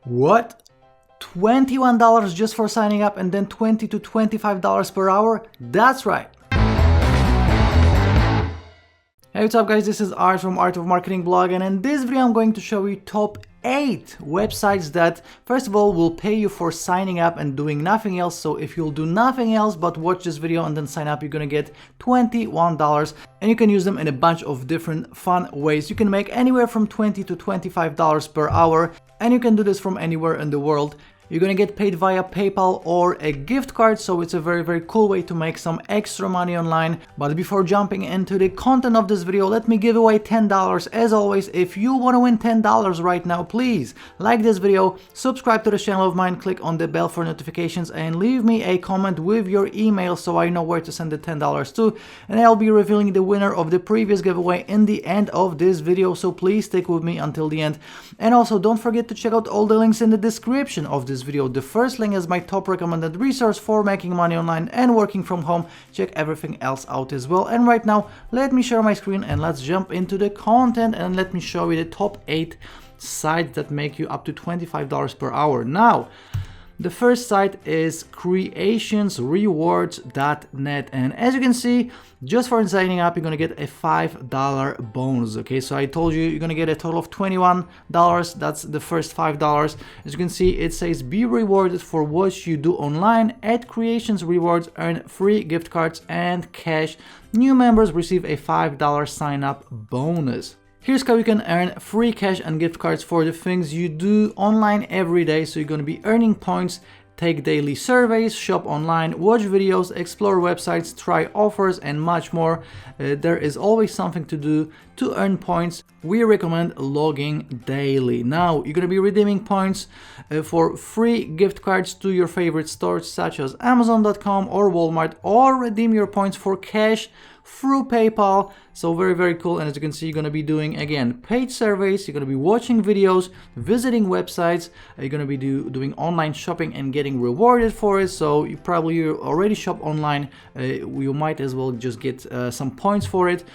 What? $21 just for signing up and then $20 to $25 per hour? That's right. Hey, what's up guys, this is Art from Art of Marketing blog, and in this video I'm going to show you top 8 websites that first of all will pay you for signing up and doing nothing else. So if you'll do nothing else but watch this video and then sign up, you're gonna get $21, and you can use them in a bunch of different fun ways. You can make anywhere from $20 to $25 per hour, and you can do this from anywhere in the world. You're gonna get paid via PayPal or a gift card, so it's a very cool way to make some extra money online. But before jumping into the content of this video, let me give away $10. As always, if you want to win $10 right now, please like this video, subscribe to the channel of mine, click on the bell for notifications, and leave me a comment with your email so I know where to send the $10 to, and I'll be revealing the winner of the previous giveaway in the end of this video, so please stick with me until the end. And also don't forget to check out all the links in the description of this video. The first link is my top recommended resource for making money online and working from home. Check everything else out as well. And right now, let me share my screen and let's jump into the content, and let me show you the top 8 sites that make you up to $25 per hour. Now, the first site is creationsrewards.net, and as you can see, just for signing up, you're gonna get a $5 bonus. Okay, so I told you you're gonna get a total of $21. That's the first $5. As you can see, it says be rewarded for what you do online at Creations Rewards. Earn free gift cards and cash. New members receive a $5 sign up bonus. Here's how you can earn free cash and gift cards for the things you do online every day. So you're going to be earning points, take daily surveys, shop online, watch videos, explore websites, try offers, and much more. There is always something to do to earn points. We recommend logging daily. Now, you're going to be redeeming points for free gift cards to your favorite stores such as Amazon.com or Walmart, or redeem your points for cash through PayPal. So very cool. And as you can see, you're going to be doing, again, paid surveys, you're going to be watching videos, visiting websites, you're going to be doing online shopping and getting rewarded for it. So you probably already shop online, you might as well just get some points for it.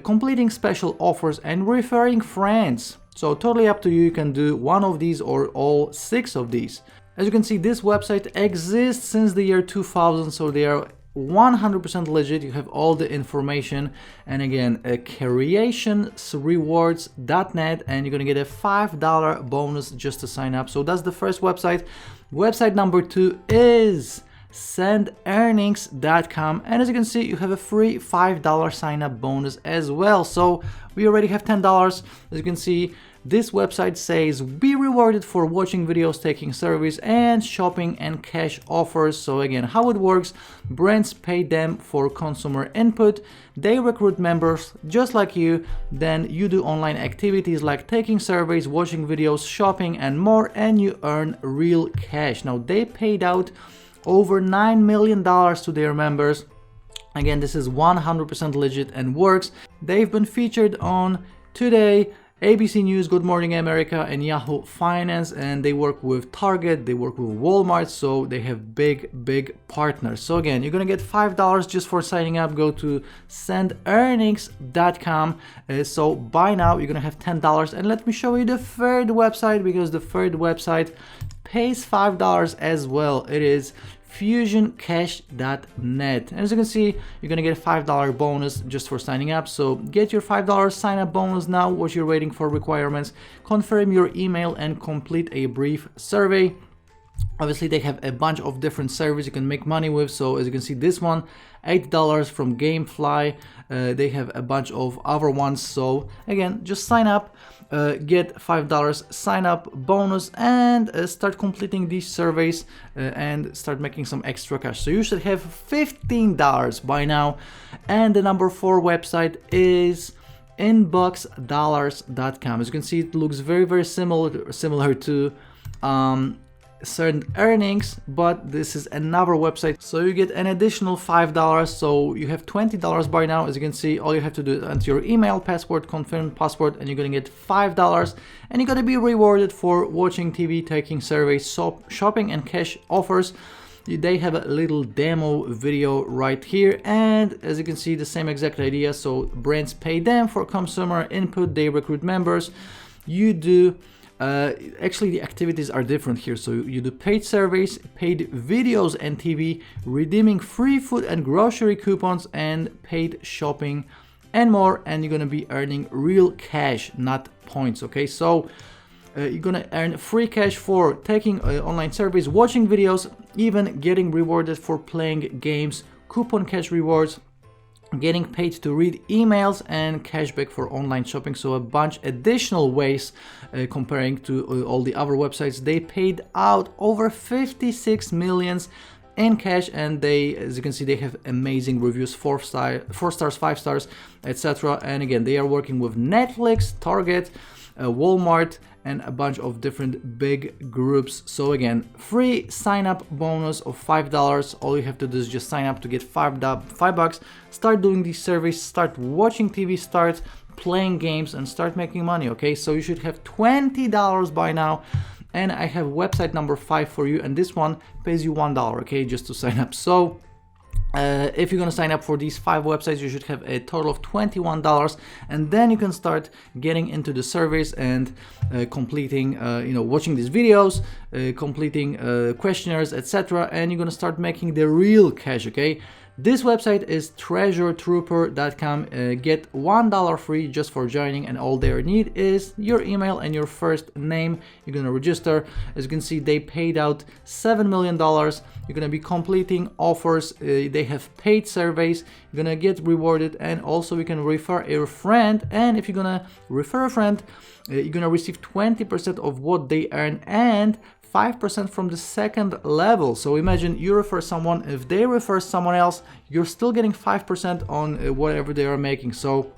Completing special offers and referring friends. So totally up to you. You can do one of these or all 6 of these. As you can see, this website exists since the year 2000, so they are 100% legit. You have all the information, and again, creationsrewards.net, and you're gonna get a $5 bonus just to sign up. So that's the first website. Website number 2 is sendearnings.com, and as you can see, you have a free $5 sign up bonus as well. So we already have $10. As you can see, this website says be rewarded for watching videos, taking surveys, and shopping and cash offers. So again, how it works: brands pay them for consumer input, they recruit members just like you, then you do online activities like taking surveys, watching videos, shopping, and more, and you earn real cash. Now, they paid out over $9 million to their members. Again, this is 100% legit and works. They've been featured on Today, ABC News, Good Morning America, and Yahoo Finance, and they work with Target, they work with Walmart, so they have big partners. So again, you're gonna get $5 just for signing up. Go to sendearnings.com. So by now you're gonna have $10, and let me show you the third website, because the third website pays $5 as well. It is fusioncash.net, and as you can see, you're gonna get a $5 bonus just for signing up. So get your $5 sign up bonus now. What you're waiting for? Requirements: confirm your email and complete a brief survey. Obviously, they have a bunch of different surveys you can make money with. So as you can see, this one, $8 from Gamefly. They have a bunch of other ones. So again, just sign up, get $5 sign up bonus, and start completing these surveys and start making some extra cash. So you should have $15 by now. And the number 4 website is inboxdollars.com. As you can see, it looks very similar to certain earnings, but this is another website. So you get an additional $5, so you have $20 by now. As you can see, all you have to do is enter your email, password, confirm password, and you're gonna get $5, and you're gonna be rewarded for watching TV, taking surveys, shopping, and cash offers. They have a little demo video right here, and as you can see, the same exact idea. So brands pay them for consumer input, they recruit members, you do Actually the activities are different here. So you do paid surveys, paid videos and TV, redeeming free food and grocery coupons, and paid shopping and more, and you're gonna be earning real cash, not points. Okay, so you're gonna earn free cash for taking online surveys, watching videos, even getting rewarded for playing games, coupon cash rewards, getting paid to read emails, and cashback for online shopping. So a bunch additional ways comparing to all the other websites. They paid out over 56 millions in cash, and they, as you can see, they have amazing reviews, 4 stars, 5 stars, etc. And again, they are working with Netflix, Target, Walmart, and a bunch of different big groups. So again, free sign up bonus of $5. All you have to do is just sign up to get $5. Start doing these surveys, start watching TV, start playing games, and start making money. Okay, so you should have $20 by now. And I have website number 5 for you, and this one pays you $1, okay, just to sign up. So if you're gonna sign up for these 5 websites, you should have a total of $21, and then you can start getting into the surveys and completing, watching these videos, completing questionnaires, etc. And you're gonna start making the real cash. Okay. This website is TreasureTrooper.com. Get $1 free just for joining, and all they need is your email and your first name. You're gonna register. As you can see, they paid out $7 million. You're gonna be completing offers. They have paid surveys. You're gonna get rewarded, and also you can refer a friend. And if you're gonna refer a friend, you're gonna receive 20% of what they earn and 5% from the second level. So imagine you refer someone, if they refer someone else, you're still getting 5% on whatever they are making. So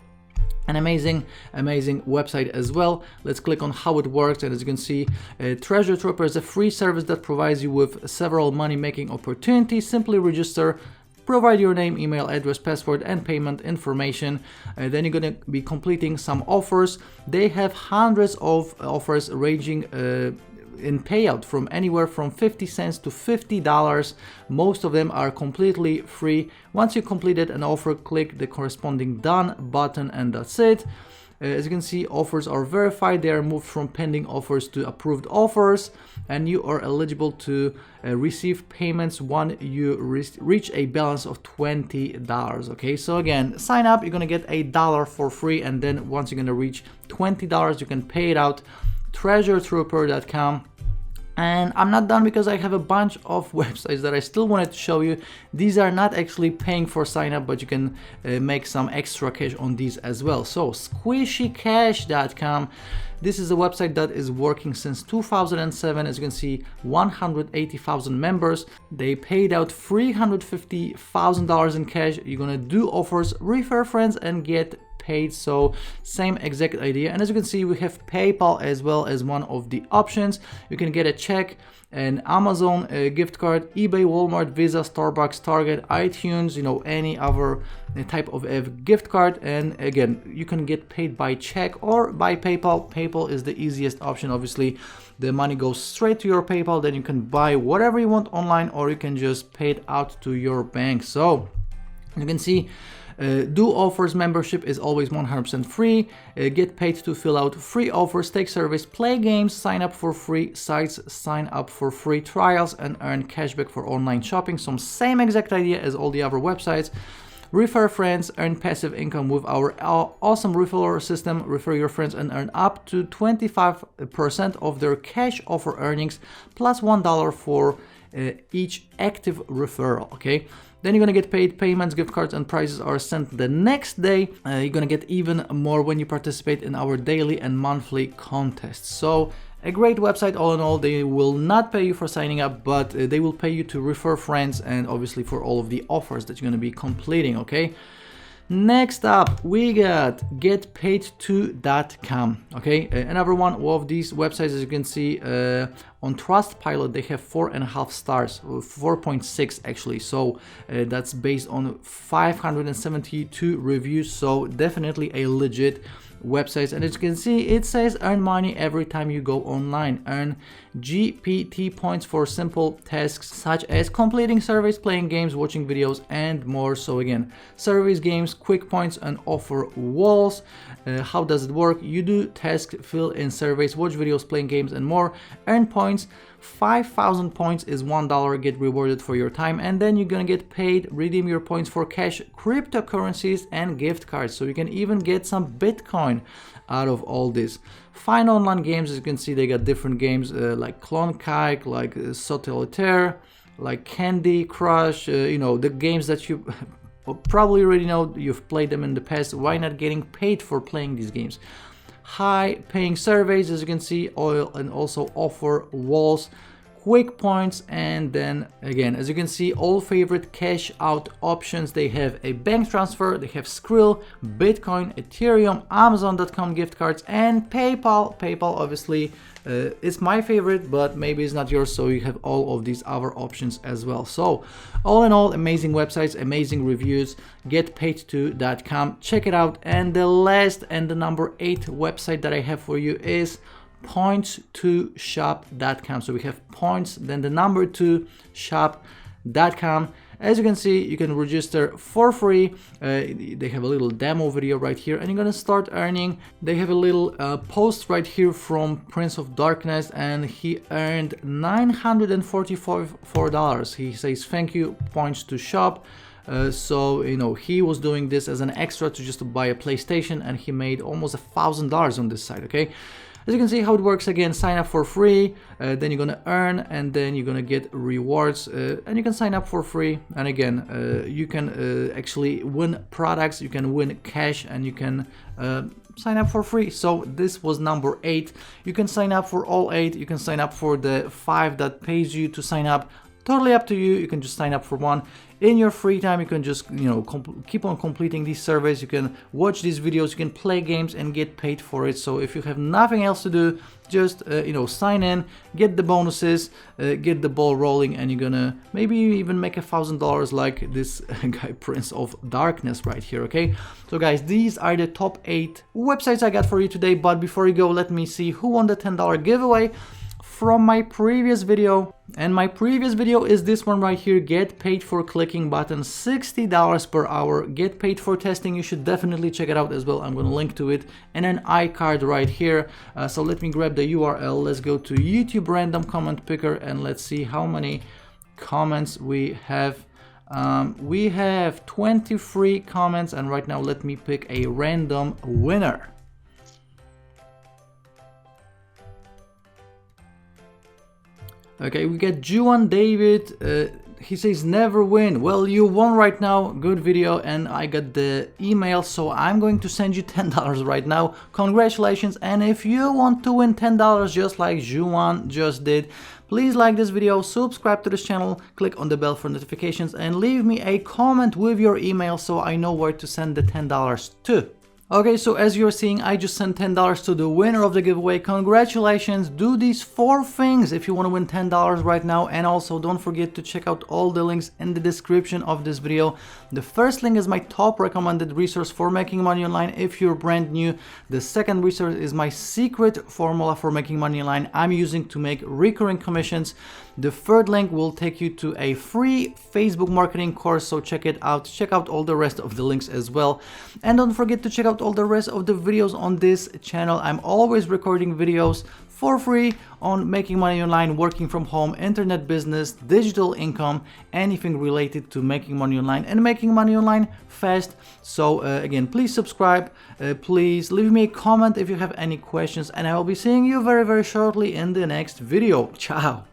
an amazing website as well. Let's click on how it works, and as you can see, TreasureTrooper is a free service that provides you with several money-making opportunities. Simply register, provide your name, email address, password, and payment information. Then you're gonna be completing some offers. They have hundreds of offers ranging in payout from anywhere from 50 cents to $50. Most of them are completely free. Once you completed an offer, click the corresponding done button, and that's it. As you can see, offers are verified. They are moved from pending offers to approved offers, and you are eligible to receive payments when you reach a balance of $20. Okay, so again, sign up, you're gonna get $1 for free, and then once you're gonna reach $20, you can pay it out. TreasureTrooper.com. And I'm not done, because I have a bunch of websites that I still wanted to show you. These are not actually paying for sign up, but you can make some extra cash on these as well. So SquishyCash.com. This is a website that is working since 2007. As you can see, 180,000 members. They paid out $350,000 in cash. You're gonna do offers, refer friends, and get paid. So same exact idea. And as you can see, we have PayPal as well as one of the options. You can get a check, an Amazon gift card, eBay, Walmart, Visa, Starbucks, Target, iTunes, any other type of a gift card. And again, you can get paid by check or by PayPal. PayPal is the easiest option. Obviously, the money goes straight to your PayPal. Then you can buy whatever you want online, or you can just pay it out to your bank. So you can see, do offers membership is always 100% free. Get paid to fill out free offers, take surveys, play games, sign up for free sites, sign up for free trials, and earn cashback for online shopping. Some same exact idea as all the other websites. Refer friends, earn passive income with our awesome referral system. Refer your friends and earn up to 25% of their cash offer earnings, plus $1 for each active referral. Okay. Then you're gonna get paid. Payments, gift cards, and prizes are sent the next day. You're gonna get even more when you participate in our daily and monthly contests. So a great website all in all. They will not pay you for signing up, but they will pay you to refer friends, and obviously for all of the offers that you're gonna be completing. Okay. Next up, we got GetPaidTo.com. Okay, another one of these websites. As you can see, on Trustpilot, they have 4.5 stars, 4.6 actually. So that's based on 572 reviews. So definitely a legit website. And as you can see, it says earn money every time you go online. Earn GPT points for simple tasks such as completing surveys, playing games, watching videos, and more. So again, surveys, games, quick points, and offer walls. How does it work? You do tasks, fill in surveys, watch videos, playing games, and more. Earn points. 5,000 points is $1, get rewarded for your time, and then you're gonna get paid, redeem your points for cash, cryptocurrencies, and gift cards. So you can even get some Bitcoin out of all this. Find online games. As you can see, they got different games like Klondike, like Solitaire, like Candy Crush, you know, the games that you probably already know, you've played them in the past. Why not getting paid for playing these games? High paying surveys, as you can see, oil, and also offer walls, quick points, and then again, as you can see, all favorite cash out options. They have a bank transfer, they have Skrill, Bitcoin, Ethereum, Amazon.com gift cards, and PayPal. PayPal obviously is my favorite, but maybe it's not yours, so you have all of these other options as well. So all in all, amazing websites, amazing reviews. GetPaidTo.com, check it out. And the last and the number 8 website that I have for you is PointsToShop.com. So we have points, then the number 2 shop.com. As you can see, you can register for free. They have a little demo video right here, and you're gonna start earning. They have a little post right here from Prince of Darkness, and he earned $944. He says, thank you, Points to Shop. So, you know, he was doing this as an extra to just to buy a PlayStation, and he made almost $1,000 on this site, okay? As you can see how it works, again, sign up for free, then you're gonna earn, and then you're gonna get rewards, and you can sign up for free. And again, you can actually win products, you can win cash, and you can sign up for free. So this was number 8. You can sign up for all 8. You can sign up for the 5 that pays you to sign up. Totally up to you. You can just sign up for one. In your free time, you can just, you know, keep on completing these surveys. You can watch these videos, you can play games and get paid for it. So if you have nothing else to do, just you know, sign in, get the bonuses, get the ball rolling, and you're gonna maybe even make $1,000 like this guy Prince of Darkness right here. Okay, so guys, these are the top 8 websites I got for you today. But before you go, let me see who won the $10 giveaway from my previous video. And my previous video is this one right here, get paid for clicking button, $60 per hour, get paid for testing. You should definitely check it out as well. I'm gonna link to it and an iCard right here. So let me grab the URL. Let's go to YouTube random comment picker, and let's see how many comments we have. We have 23 comments, and right now let me pick a random winner. Okay, we got Juan David. He says never win. Well, you won right now. Good video, and I got the email, so I'm going to send you $10 right now. Congratulations. And if you want to win $10 just like Juan just did, please like this video, subscribe to this channel, click on the bell for notifications, and leave me a comment with your email so I know where to send the $10 to. Okay, so as you're seeing, I just sent $10 to the winner of the giveaway. Congratulations. Do these 4 things if you want to win $10 right now. And also don't forget to check out all the links in the description of this video. The first link is my top recommended resource for making money online if you're brand new. The second resource is my secret formula for making money online I'm using to make recurring commissions. The third link will take you to a free Facebook marketing course, so check it out. Check out all the rest of the links as well. And don't forget to check out all the rest of the videos on this channel. I'm always recording videos for free on making money online, working from home, internet business, digital income, anything related to making money online and making money online fast. So again, please subscribe, please leave me a comment if you have any questions, and I will be seeing you very, very shortly in the next video. Ciao.